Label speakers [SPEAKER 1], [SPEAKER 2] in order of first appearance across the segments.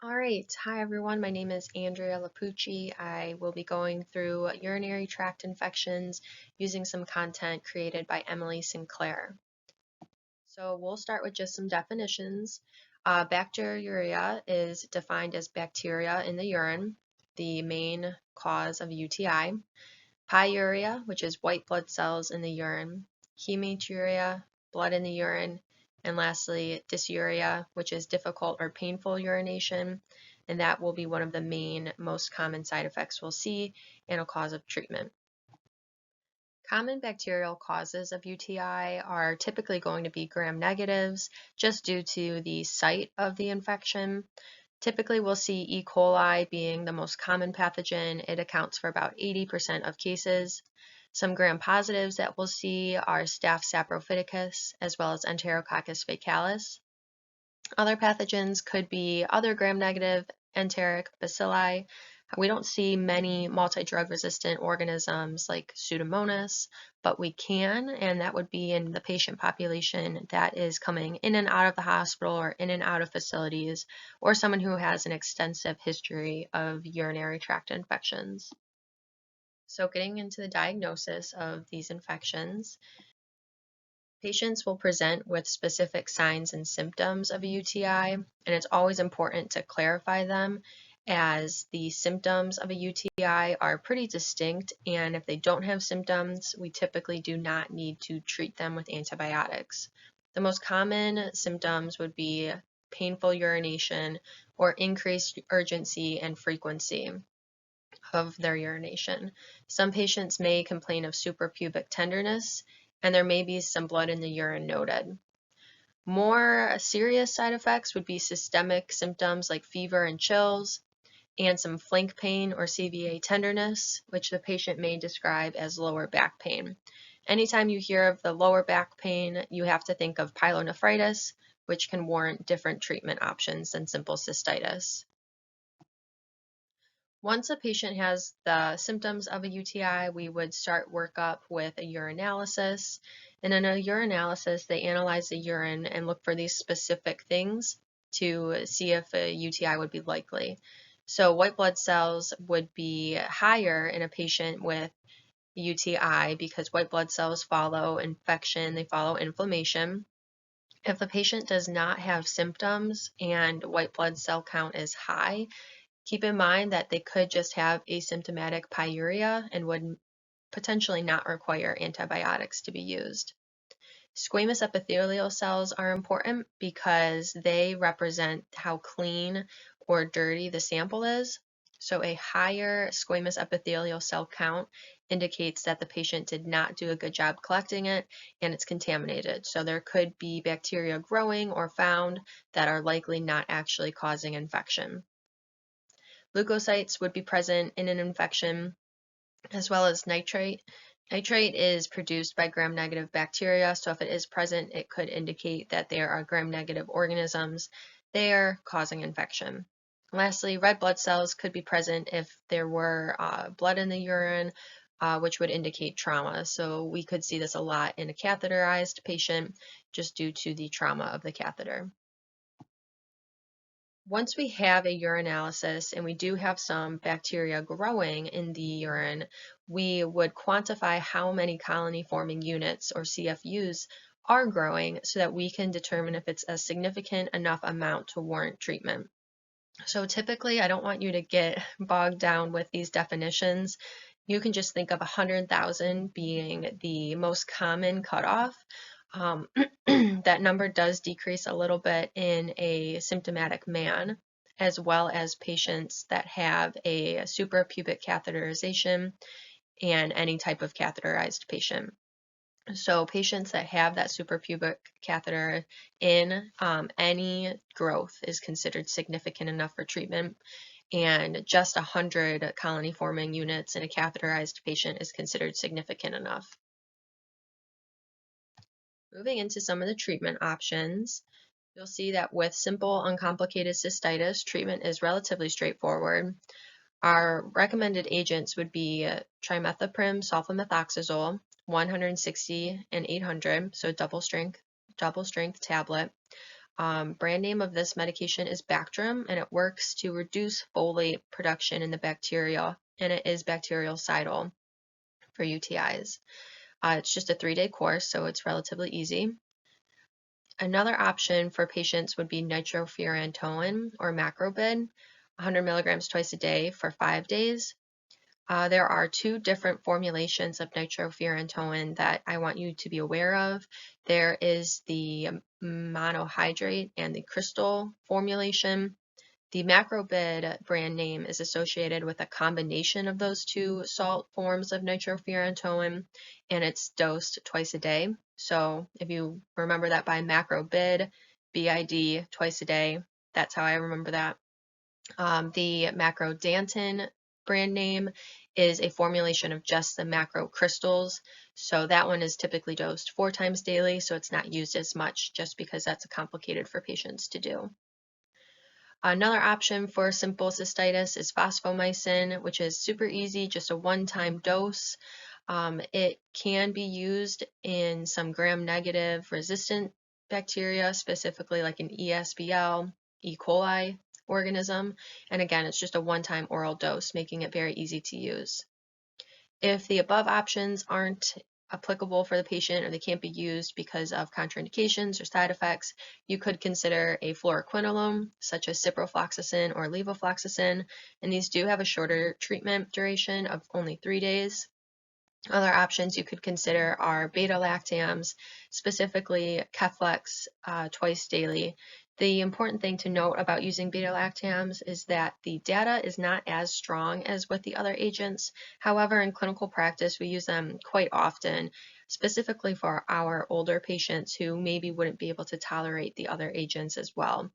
[SPEAKER 1] All right, hi everyone. My name is Andrea Lapucci. I will be going through urinary tract infections using some content created by Emily Sinclair. So we'll start with just some definitions. Bacteriuria is defined as bacteria in the urine, the main cause of UTI. Pyuria, which is white blood cells in the urine. Hematuria, blood in the urine. And lastly, dysuria, which is difficult or painful urination. And that will be one of the main, most common side effects we'll see and a cause of treatment. Common bacterial causes of UTI are typically going to be gram-negatives just due to the site of the infection. Typically, we'll see E. coli being the most common pathogen. It accounts for about 80% of cases. Some gram-positives that we'll see are Staph saprophyticus as well as Enterococcus faecalis. Other pathogens could be other gram-negative enteric bacilli. We don't see many multi-drug resistant organisms like Pseudomonas, but we can, and that would be in the patient population that is coming in and out of the hospital or in and out of facilities, or someone who has an extensive history of urinary tract infections. So getting into the diagnosis of these infections, patients will present with specific signs and symptoms of a UTI, and it's always important to clarify them as the symptoms of a UTI are pretty distinct, and if they don't have symptoms, we typically do not need to treat them with antibiotics. The most common symptoms would be painful urination or increased urgency and frequency of their urination. Some patients may complain of suprapubic tenderness, and there may be some blood in the urine noted. More serious side effects would be systemic symptoms like fever and chills, and some flank pain or CVA tenderness, which the patient may describe as lower back pain. Anytime you hear of the lower back pain, you have to think of pyelonephritis, which can warrant different treatment options than simple cystitis. Once a patient has the symptoms of a UTI, we would start workup with a urinalysis. And in a urinalysis, they analyze the urine and look for these specific things to see if a UTI would be likely. So white blood cells would be higher in a patient with UTI because white blood cells follow infection, they follow inflammation. If the patient does not have symptoms and white blood cell count is high, keep in mind that they could just have asymptomatic pyuria and would potentially not require antibiotics to be used. Squamous epithelial cells are important because they represent how clean or dirty the sample is. So a higher squamous epithelial cell count indicates that the patient did not do a good job collecting it and it's contaminated. So there could be bacteria growing or found that are likely not actually causing infection. Leukocytes would be present in an infection, as well as nitrate. Nitrate is produced by gram-negative bacteria, so if it is present, it could indicate that there are gram-negative organisms there causing infection. Lastly, red blood cells could be present if there were blood in the urine, which would indicate trauma. So we could see this a lot in a catheterized patient just due to the trauma of the catheter. Once we have a urinalysis and we do have some bacteria growing in the urine, we would quantify how many colony-forming units or CFUs are growing so that we can determine if it's a significant enough amount to warrant treatment. So typically, I don't want you to get bogged down with these definitions. You can just think of 100,000 being the most common cutoff. That number does decrease a little bit in a symptomatic man, as well as patients that have a suprapubic catheterization and any type of catheterized patient. So patients that have that suprapubic catheter in, any growth is considered significant enough for treatment, and just 100 colony-forming units in a catheterized patient is considered significant enough. Moving into some of the treatment options, you'll see that with simple uncomplicated cystitis, treatment is relatively straightforward. Our recommended agents would be trimethoprim sulfamethoxazole, 160 and 800, so double strength tablet. Brand name of this medication is Bactrim, and it works to reduce folate production in the bacteria, and it is bactericidal for UTIs. It's just a 3-day course, so it's relatively easy. Another option for patients would be nitrofurantoin or macrobid, 100 milligrams twice a day for 5 days. There are 2 different formulations of nitrofurantoin that I want you to be aware of. There is the monohydrate and the crystal formulation. The macrobid brand name is associated with a combination of those 2 salt forms of nitrofurantoin, and it's dosed twice a day. So if you remember that by macrobid, BID, twice a day, that's how I remember that. The macrodantin brand name is a formulation of just the macro crystals. So that one is typically dosed 4 times daily, so it's not used as much just because that's complicated for patients to do. Another option for simple cystitis is fosfomycin, which is super easy, just a one-time dose. It can be used in some gram-negative resistant bacteria, specifically like an ESBL, E. coli organism. And again, it's just a one-time oral dose, making it very easy to use. If the above options aren't applicable for the patient or they can't be used because of contraindications or side effects, you could consider a fluoroquinolone, such as ciprofloxacin or levofloxacin, and these do have a shorter treatment duration of only 3 days. Other options you could consider are beta-lactams, specifically Keflex twice daily. The important thing to note about using beta-lactams is that the data is not as strong as with the other agents. However, in clinical practice, we use them quite often, specifically for our older patients who maybe wouldn't be able to tolerate the other agents as well.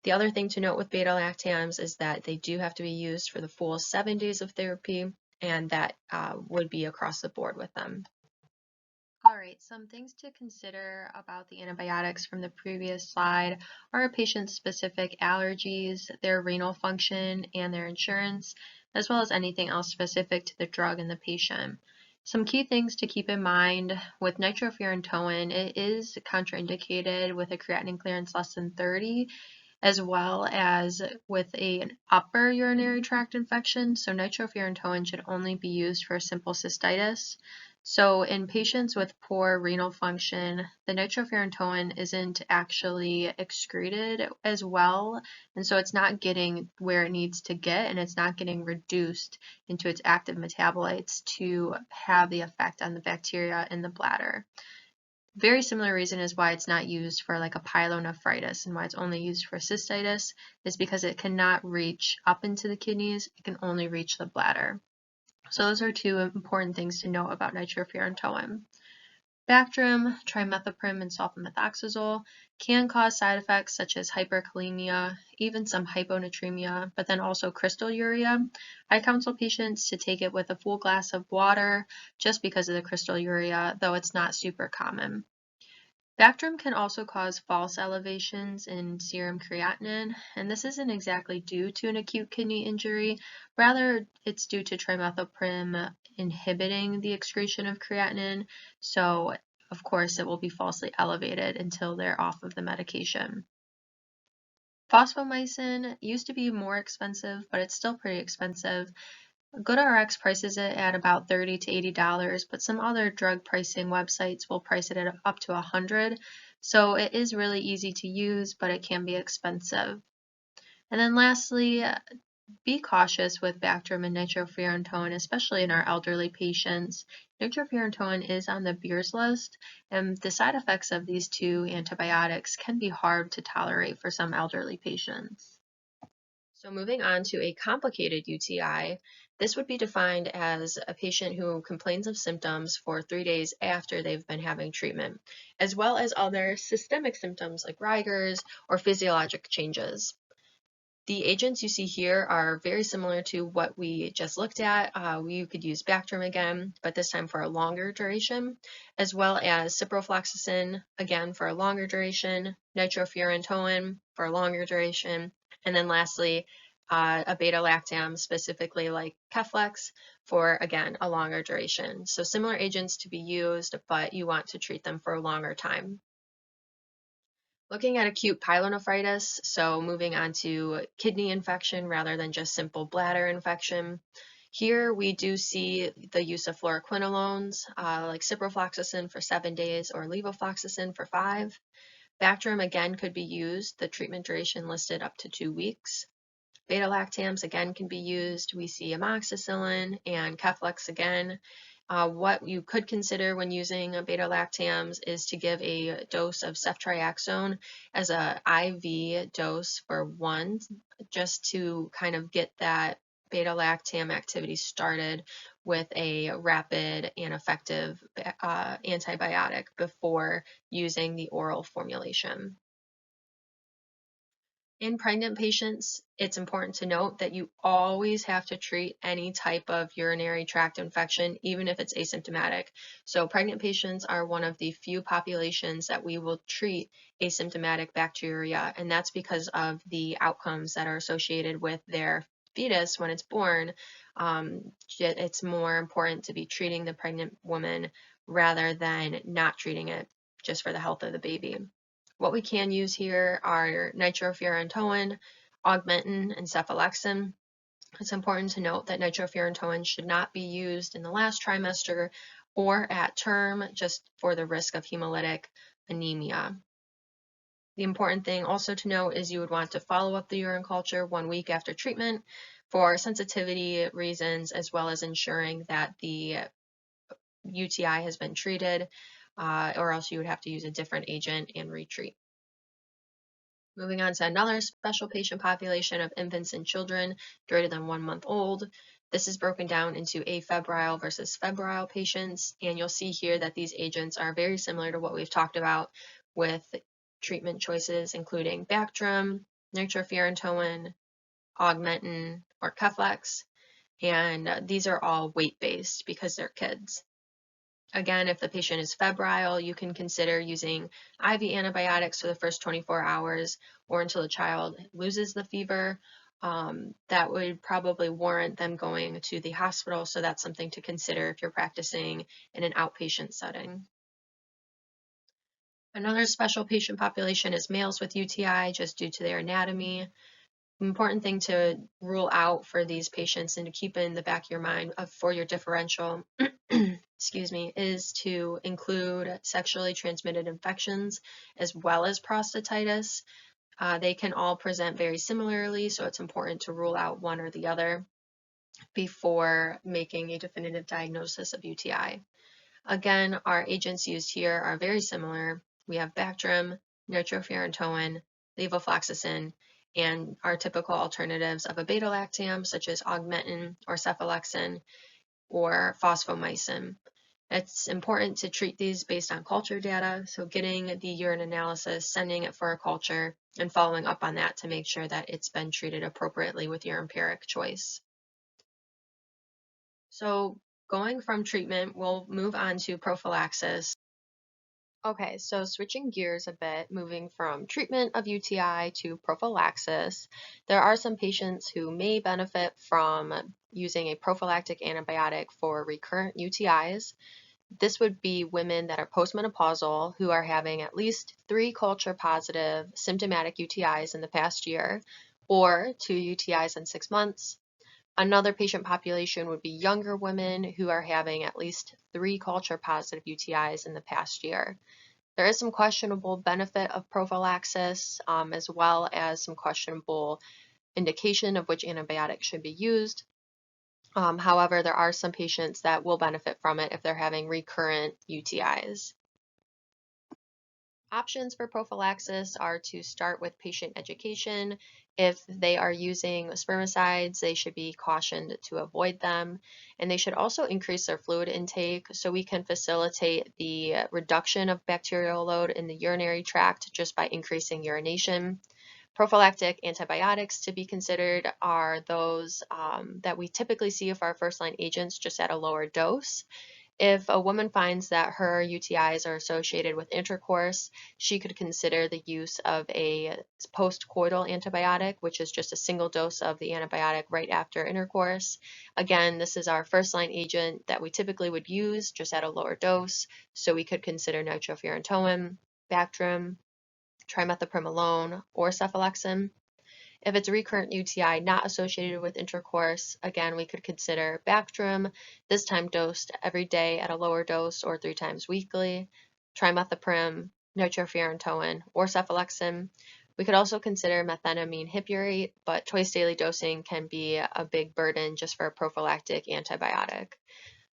[SPEAKER 1] The other thing to note with beta-lactams is that they do have to be used for the full 7 days of therapy, and that would be across the board with them. All right, some things to consider about the antibiotics from the previous slide are a patient's specific allergies, their renal function, and their insurance, as well as anything else specific to the drug and the patient. Some key things to keep in mind with nitrofurantoin, it is contraindicated with a creatinine clearance less than 30, as well as with an upper urinary tract infection. So nitrofurantoin should only be used for simple cystitis. So in patients with poor renal function, the nitrofurantoin isn't actually excreted as well, and so it's not getting where it needs to get, and it's not getting reduced into its active metabolites to have the effect on the bacteria in the bladder. Very similar reason is why it's not used for like a pyelonephritis, and why it's only used for cystitis is because it cannot reach up into the kidneys, it can only reach the bladder. So those are 2 important things to know about nitrofurantoin. Bactrim, trimethoprim, and sulfamethoxazole can cause side effects such as hyperkalemia, even some hyponatremia, but then also crystalluria. I counsel patients to take it with a full glass of water just because of the crystalluria, though it's not super common. Bactrim can also cause false elevations in serum creatinine, and this isn't exactly due to an acute kidney injury. Rather, it's due to trimethoprim inhibiting the excretion of creatinine, so of course it will be falsely elevated until they're off of the medication. Fosfomycin used to be more expensive, but it's still pretty expensive. GoodRx prices it at about $30 to $80, but some other drug pricing websites will price it at up to $100. So it is really easy to use, but it can be expensive. And then lastly, be cautious with Bactrim and nitrofurantoin, especially in our elderly patients. Nitrofurantoin is on the Beers list, and the side effects of these 2 antibiotics can be hard to tolerate for some elderly patients. So moving on to a complicated UTI, this would be defined as a patient who complains of symptoms for 3 days after they've been having treatment, as well as other systemic symptoms like rigors or physiologic changes. The agents you see here are very similar to what we just looked at. You could use Bactrim again, but this time for a longer duration, as well as ciprofloxacin, again for a longer duration, nitrofurantoin for a longer duration, and then lastly, a beta-lactam, specifically like Keflex, for, again, a longer duration. So similar agents to be used, but you want to treat them for a longer time. Looking at acute pyelonephritis, so moving on to kidney infection rather than just simple bladder infection. Here we do see the use of fluoroquinolones, like ciprofloxacin for 7 days or levofloxacin for 5. Bactrim again could be used, the treatment duration listed up to 2 weeks. Beta-lactams again can be used. We see amoxicillin and Keflex again. What you could consider when using beta-lactams is to give a dose of ceftriaxone as an IV dose for 1, just to kind of get that beta-lactam activity started with a rapid and effective antibiotic before using the oral formulation. In pregnant patients, it's important to note that you always have to treat any type of urinary tract infection, even if it's asymptomatic. So pregnant patients are one of the few populations that we will treat asymptomatic bacteria, and that's because of the outcomes that are associated with their fetus when it's born. It's more important to be treating the pregnant woman rather than not treating it just for the health of the baby. What we can use here are nitrofurantoin, augmentin, and cephalexin. It's important to note that nitrofurantoin should not be used in the last trimester or at term, just for the risk of hemolytic anemia. The important thing also to note is you would want to follow up the urine culture 1 week after treatment for sensitivity reasons, as well as ensuring that the UTI has been treated, or else you would have to use a different agent and retreat. Moving on to another special patient population of infants and children greater than 1 month old. This is broken down into afebrile versus febrile patients, and you'll see here that these agents are very similar to what we've talked about with treatment choices, including Bactrim, nitrofurantoin, augmentin, or Keflex, and these are all weight-based because they're kids. Again, if the patient is febrile, you can consider using IV antibiotics for the first 24 hours or until the child loses the fever. That would probably warrant them going to the hospital, so that's something to consider if you're practicing in an outpatient setting. Another special patient population is males with UTI, just due to their anatomy. Important thing to rule out for these patients and to keep in the back of your mind for your differential excuse me, is to include sexually transmitted infections as well as prostatitis. They can all present very similarly, so it's important to rule out one or the other before making a definitive diagnosis of UTI. Again, our agents used here are very similar. We have Bactrim, nitrofurantoin, levofloxacin, and our typical alternatives of a beta-lactam, such as augmentin or cephalexin or fosfomycin. It's important to treat these based on culture data, so getting the urine analysis, sending it for a culture, and following up on that to make sure that it's been treated appropriately with your empiric choice. So going from treatment, we'll move on to prophylaxis. Okay, so switching gears a bit, moving from treatment of UTI to prophylaxis, there are some patients who may benefit from using a prophylactic antibiotic for recurrent UTIs. This would be women that are postmenopausal who are having at least 3 culture positive symptomatic UTIs in the past year, or 2 UTIs in 6 months. Another patient population would be younger women who are having at least 3 culture positive UTIs in the past year. There is some questionable benefit of prophylaxis, as well as some questionable indication of which antibiotic should be used. However, there are some patients that will benefit from it if they're having recurrent UTIs. Options for prophylaxis are to start with patient education. If they are using spermicides, they should be cautioned to avoid them, and they should also increase their fluid intake so we can facilitate the reduction of bacterial load in the urinary tract just by increasing urination. Prophylactic antibiotics to be considered are those that we typically see of our first-line agents, just at a lower dose. If a woman finds that her UTIs are associated with intercourse, she could consider the use of a postcoital antibiotic, which is just a single dose of the antibiotic right after intercourse. Again, this is our first-line agent that we typically would use, just at a lower dose, so we could consider nitrofurantoin, Bactrim, trimethoprim alone, or cephalexin. If it's a recurrent UTI not associated with intercourse, again, we could consider Bacterial, this time dosed every day at a lower dose or 3 times weekly, trimethoprim, nitrofurantoin, or cephalexin. We could also consider methenamine hippurate, but twice daily dosing can be a big burden just for a prophylactic antibiotic.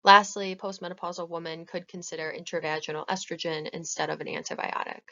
[SPEAKER 1] Lastly, postmenopausal women could consider intravaginal estrogen instead of an antibiotic.